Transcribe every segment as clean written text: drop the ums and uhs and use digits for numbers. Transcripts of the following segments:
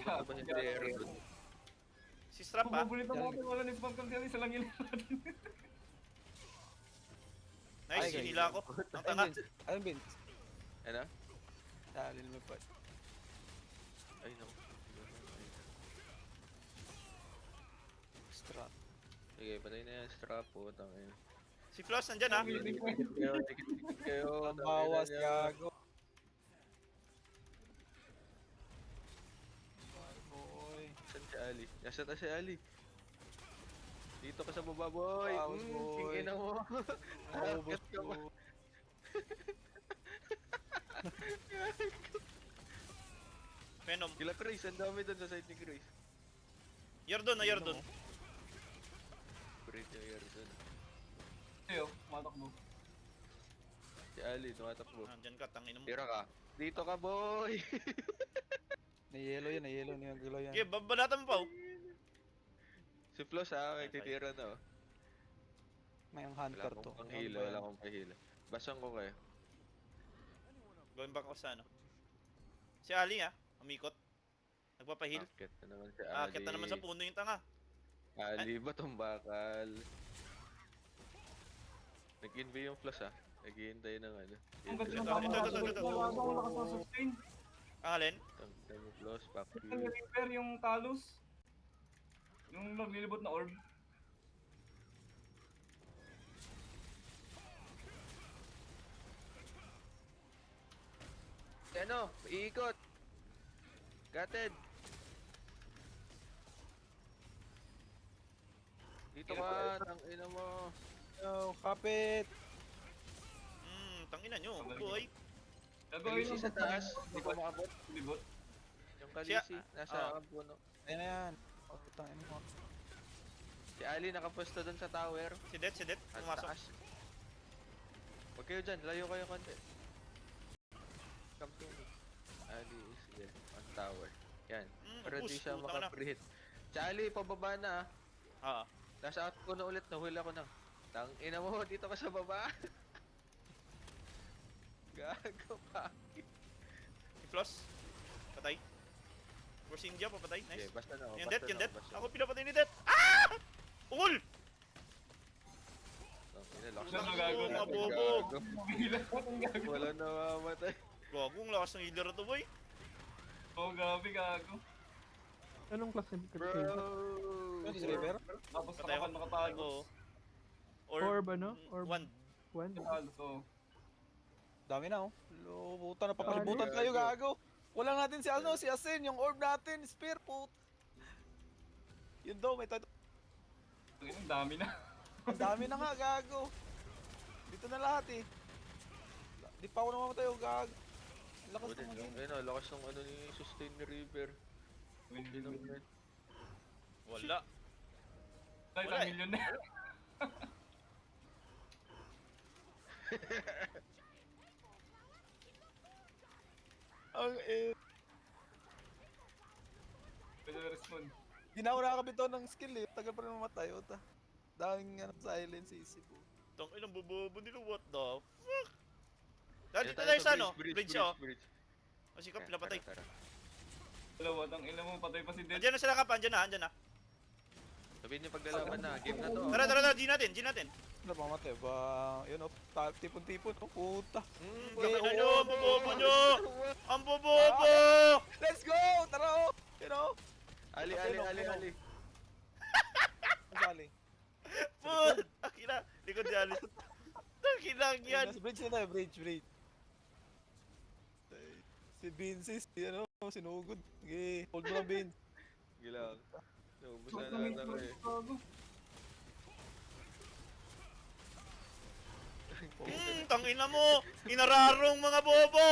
Ba't ba hindi error doon? Si Strap ha. Paborito mo ako wala ni spam kasi isa lang yun natin. Nice, Ay, hinila ako. Ang tanga. Ayun, Vince. Ano? Dali lumipad. Ay, no. Strap. Sige, patay na yan. Strap po. Tangin. Si Floss nandyan ha. Dikit kayo, dikit kayo. Ang bawas, gago. Boy. Saan si Ali? Nasa ta si Ali? Dito ka sa baba, boy. Bawas, boy. Tingin mo. Naubos ka ba? ko. Venom. Kila Chris, ang dami doon sa side ni Chris. Yordon na Yordon. Great yung year doon. Ayo, matakbo. Si Ali, tumatakbo. Nandyan ka, tangin mo. Tira ka. Dito ka, boy. Na-yellow yan, na-yellow. Niyagalaw yan. Okay, babanatan mo pa oh. Si Floss ha, may titira na oh. May ang Wala hunter to. akong panghila, wala akong pahila. Basang ko kayo. Going back ako sa ano. Si Ali ha, umikot. Nagpapahil. Akit na naman si Ali. Akit na naman sa puno yung tanga. Ali ba tong bakal? Nag-invade yung Floss ha. Naghihintay ng ano. Ang ganda Ito, ng ito. wala ka sa sustain. Ang alin? Tanggal yung Floss, fuck Ang you. repair yung Talos. Yung naglilibot na orb. Ano? Iikot! Gated! Dito ka, tangina mo. Yo, kapit! Tangina nyo, boy. Kalisi sa taas, hindi ko makabot. Libot. Yung kalisi, nasa ah. puno. Ayun na yan. Oh, putang ina mo. Si Ali nakapwesto doon sa tower. Si Det, Ang pumasok. taas. Huwag kayo dyan, layo kayo konti. Come to me. Ali is there, on tower. Yan, pero di push, siya putang na. makaprehit. Si Ali, pababa na Ah, Nasa out ko na ulit, nahuli ako na. Tangina mo, dito ka sa baba. Gago pa. si Floss. Patay. Force India, papatay. Okay, Nice. basta na ako. Yung basta Det, yung na Det. basta Ako pinapatay ni Det. Ah! Ungol! Tangina, lakas Saan ng nagago? healer, Mga bobo. gago. Bigla akong gago. Wala namamatay. Gago, ang lakas ng healer to boy. Oh, gabi gago. Anong klase ng Bro! Ano si River? Tapos Patay ako. nakatago. Oo. Or, Orb ano? Orb One. one? Talos, oh. Dami na oh. Lo, puta na papalibutan kayo, gago. Wala natin si ano, si Asin, yung orb natin, spear, put. Yun daw, may tayo. Ang dami na. Ang dami na nga, gago. Dito na lahat eh. Di pa ako namamatay, oh, gago. Ang lakas Buti ng lang. maging. Ayun o, lakas ng ano ni sustain ni River. Hindi naman. Wala. Tayo Wala sa eh. millionaire. Ang Pwede respond. Di na ako nakakabitaw ng skill eh. Tagal pa rin mamatay, ota. Daming ano, silence, easy po. Tang ilang bobobo nila, what the fuck? Dahil Dito dito tayo sa ano? Bridge oh. Bridge. O si Kap, pinapatay. Tara, tara. Dalawa, tang ina mo, patay pa si Dead. Andiyan na sila Kap, andiyan na. Sabihin niyo paglalaban na, game na to. Tara, G natin. Ano mamatay ba? Yun oh, tipon-tipon, oh, puta. Tangin na nyo, ang bobobo nyo! Ang bobobo! Let's go! Tara oh! Yun oh! Ali. Ang galing. Put! Akira, likod ni Alice. Takinang yan! Nasa bridge na tayo, bridge. Si Vince, si ano, sinugod. Okay, hold mo lang, Vince. Gilang. Naubos Short na na natin ako eh. gago. Tangina mo! Inararong mga bobo!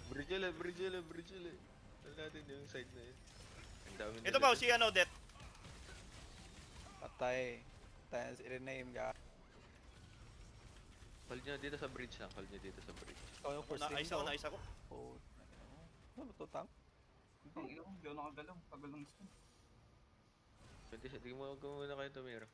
Bridge ulit. Ano natin yung side na yun. Ang dami Ito ba, si ano, Det? Patay. Patay na si Rename, ga. Call nyo dito sa bridge lang. Ikaw yung first Naayos ako, naayos ako. Oh. Ano to, tang? Ang ina ko, hindi ako nakagalaw. Tagal ng spin. 26, di mo muna kayo tumira.